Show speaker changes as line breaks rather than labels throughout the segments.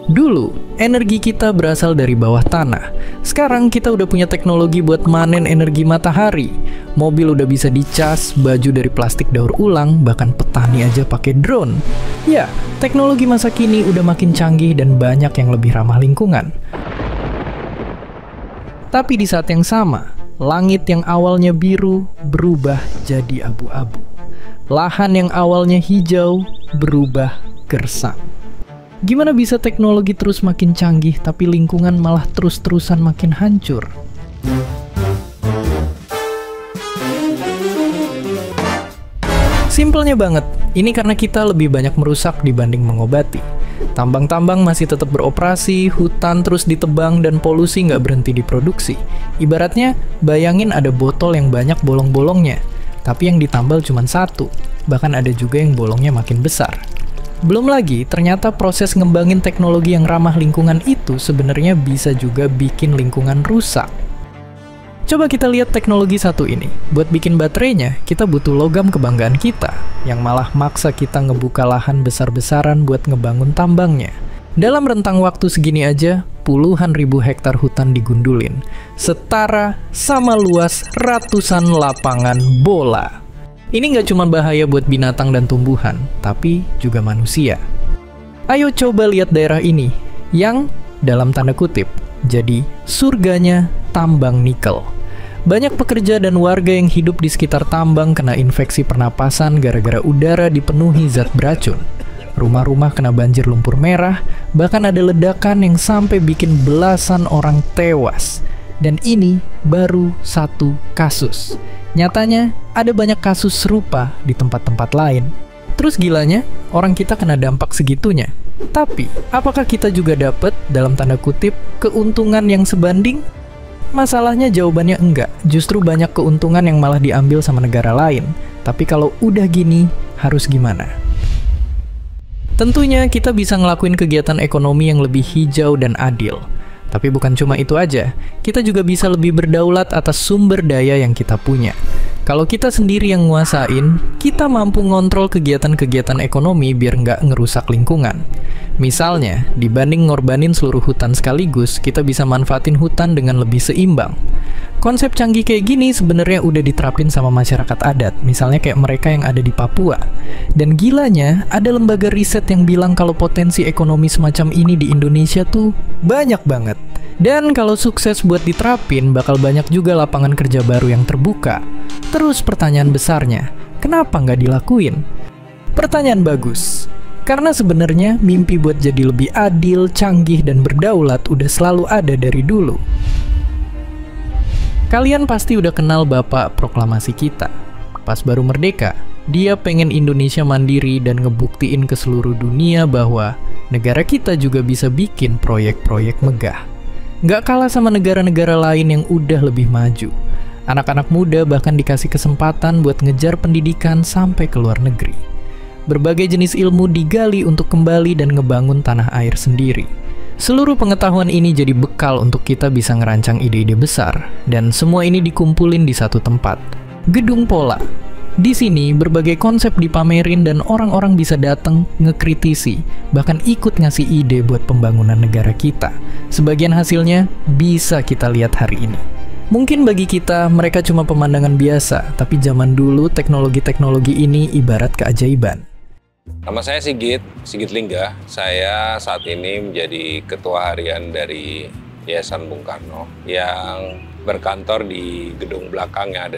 Dulu, energi kita berasal dari bawah tanah. Sekarang kita udah punya teknologi buat manen energi matahari. Mobil udah bisa dicas, baju dari plastik daur ulang, bahkan petani aja pakai drone. Ya, teknologi masa kini udah makin canggih dan banyak yang lebih ramah lingkungan. Tapi di saat yang sama, langit yang awalnya biru berubah jadi abu-abu. Lahan yang awalnya hijau berubah gersang. Gimana bisa teknologi terus makin canggih tapi lingkungan malah terus-terusan makin hancur? Simpelnya banget, ini karena kita lebih banyak merusak dibanding mengobati. Tambang-tambang masih tetap beroperasi, hutan terus ditebang, dan polusi nggak berhenti diproduksi. Ibaratnya, bayangin ada botol yang banyak bolong-bolongnya, tapi yang ditambal cuma satu. Bahkan ada juga yang bolongnya makin besar. Belum lagi, ternyata proses ngembangin teknologi yang ramah lingkungan itu sebenarnya bisa juga bikin lingkungan rusak. Coba kita lihat teknologi satu ini. Buat bikin baterainya, kita butuh logam kebanggaan kita, yang malah maksa kita ngebuka lahan besar-besaran buat ngebangun tambangnya. Dalam rentang waktu segini aja, puluhan ribu hektar hutan digundulin, setara sama luas ratusan lapangan bola. Ini nggak cuma bahaya buat binatang dan tumbuhan, tapi juga manusia. Ayo coba lihat daerah ini, yang dalam tanda kutip, jadi surganya tambang nikel. Banyak pekerja dan warga yang hidup di sekitar tambang kena infeksi pernapasan gara-gara udara dipenuhi zat beracun. Rumah-rumah kena banjir lumpur merah, bahkan ada ledakan yang sampai bikin belasan orang tewas. Dan ini baru satu kasus. Nyatanya, ada banyak kasus serupa di tempat-tempat lain. Terus gilanya, orang kita kena dampak segitunya. Tapi, apakah kita juga dapat, dalam tanda kutip, keuntungan yang sebanding? Masalahnya jawabannya enggak. Justru banyak keuntungan yang malah diambil sama negara lain. Tapi kalau udah gini, harus gimana? Tentunya kita bisa ngelakuin kegiatan ekonomi yang lebih hijau dan adil. Tapi bukan cuma itu aja, kita juga bisa lebih berdaulat atas sumber daya yang kita punya. Kalau kita sendiri yang nguasain, kita mampu ngontrol kegiatan-kegiatan ekonomi biar nggak ngerusak lingkungan. Misalnya, dibanding ngorbanin seluruh hutan sekaligus, kita bisa manfaatin hutan dengan lebih seimbang. Konsep canggih kayak gini sebenarnya udah diterapin sama masyarakat adat, misalnya kayak mereka yang ada di Papua. Dan gilanya, ada lembaga riset yang bilang kalau potensi ekonomi semacam ini di Indonesia tuh banyak banget. Dan kalau sukses buat diterapin, bakal banyak juga lapangan kerja baru yang terbuka. Terus pertanyaan besarnya, kenapa nggak dilakuin? Pertanyaan bagus. Karena sebenarnya mimpi buat jadi lebih adil, canggih, dan berdaulat udah selalu ada dari dulu. Kalian pasti udah kenal Bapak Proklamasi kita. Pas baru merdeka, dia pengen Indonesia mandiri dan ngebuktiin ke seluruh dunia bahwa negara kita juga bisa bikin proyek-proyek megah. Nggak kalah sama negara-negara lain yang udah lebih maju. Anak-anak muda bahkan dikasih kesempatan buat ngejar pendidikan sampai ke luar negeri. Berbagai jenis ilmu digali untuk kembali dan ngebangun tanah air sendiri. Seluruh pengetahuan ini jadi bekal untuk kita bisa ngerancang ide-ide besar, dan semua ini dikumpulin di satu tempat, Gedung Pola. Di sini, berbagai konsep dipamerin dan orang-orang bisa datang, ngekritisi, bahkan ikut ngasih ide buat pembangunan negara kita. Sebagian hasilnya bisa kita lihat hari ini. Mungkin bagi kita, mereka cuma pemandangan biasa, tapi zaman dulu teknologi-teknologi ini ibarat keajaiban.
Nama saya Sigit Lingga. Saya saat ini menjadi Ketua Harian dari Yayasan Bung Karno yang berkantor di gedung belakang yang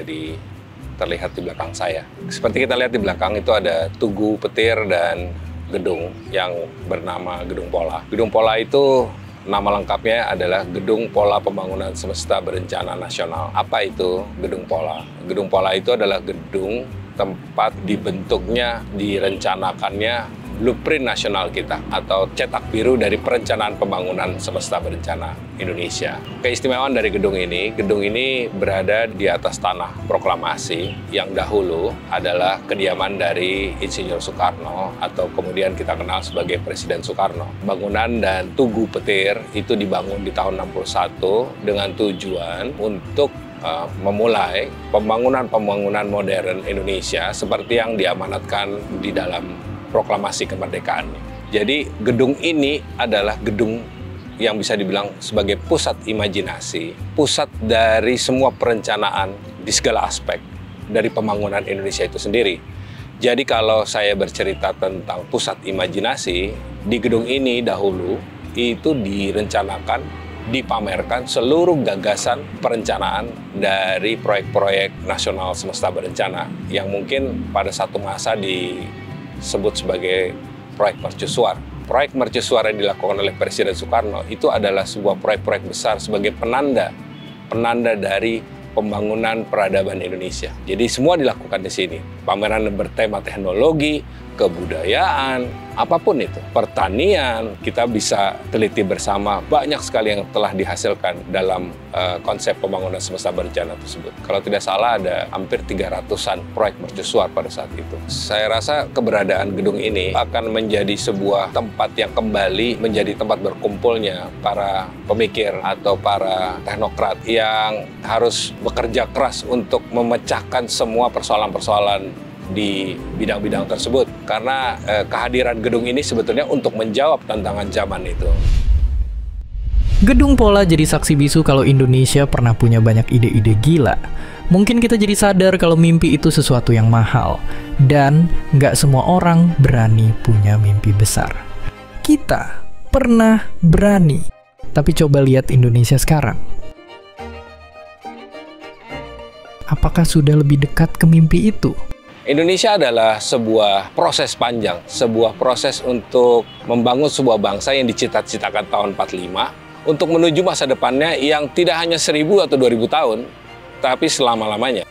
terlihat di belakang saya. Seperti kita lihat di belakang itu ada tugu, petir, dan gedung yang bernama Gedung Pola. Gedung Pola itu nama lengkapnya adalah Gedung Pola Pembangunan Semesta Berencana Nasional. Apa itu Gedung Pola? Gedung Pola itu adalah gedung tempat dibentuknya, direncanakannya blueprint nasional kita atau cetak biru dari perencanaan pembangunan semesta berencana Indonesia. Keistimewaan dari gedung ini berada di atas tanah proklamasi yang dahulu adalah kediaman dari Insinyur Soekarno atau kemudian kita kenal sebagai Presiden Soekarno. Bangunan dan tugu petir itu dibangun di tahun 61 dengan tujuan untuk memulai pembangunan modern Indonesia seperti yang diamanatkan di dalam proklamasi kemerdekaan. Jadi gedung ini adalah gedung yang bisa dibilang sebagai pusat imajinasi, pusat dari semua perencanaan di segala aspek dari pembangunan Indonesia itu sendiri. Jadi kalau saya bercerita tentang pusat imajinasi, di gedung ini dahulu itu direncanakan, dipamerkan seluruh gagasan perencanaan dari proyek-proyek nasional semesta berencana yang mungkin pada satu masa disebut sebagai proyek mercusuar. Proyek mercusuar yang dilakukan oleh Presiden Soekarno itu adalah sebuah proyek-proyek besar sebagai penanda dari pembangunan peradaban Indonesia. Jadi semua dilakukan di sini. Pameran bertema teknologi, kebudayaan, apapun itu. Pertanian, kita bisa teliti bersama banyak sekali yang telah dihasilkan dalam konsep pembangunan semesta berencana tersebut. Kalau tidak salah ada hampir 300-an proyek mercusuar pada saat itu. Saya rasa keberadaan gedung ini akan menjadi sebuah tempat yang kembali menjadi tempat berkumpulnya para pemikir atau para teknokrat yang harus bekerja keras untuk memecahkan semua persoalan-persoalan di bidang-bidang tersebut. Karena kehadiran gedung ini sebetulnya untuk menjawab tantangan zaman itu.
Gedung Pola jadi saksi bisu kalau Indonesia pernah punya banyak ide-ide gila. Mungkin kita jadi sadar kalau mimpi itu sesuatu yang mahal. Dan nggak semua orang berani punya mimpi besar. Kita pernah berani. Tapi coba lihat Indonesia sekarang. Apakah sudah lebih dekat ke mimpi itu?
Indonesia adalah sebuah proses panjang, sebuah proses untuk membangun sebuah bangsa yang dicita-citakan tahun 45 untuk menuju masa depannya yang tidak hanya 1000 atau 2000 tahun, tapi selama-lamanya.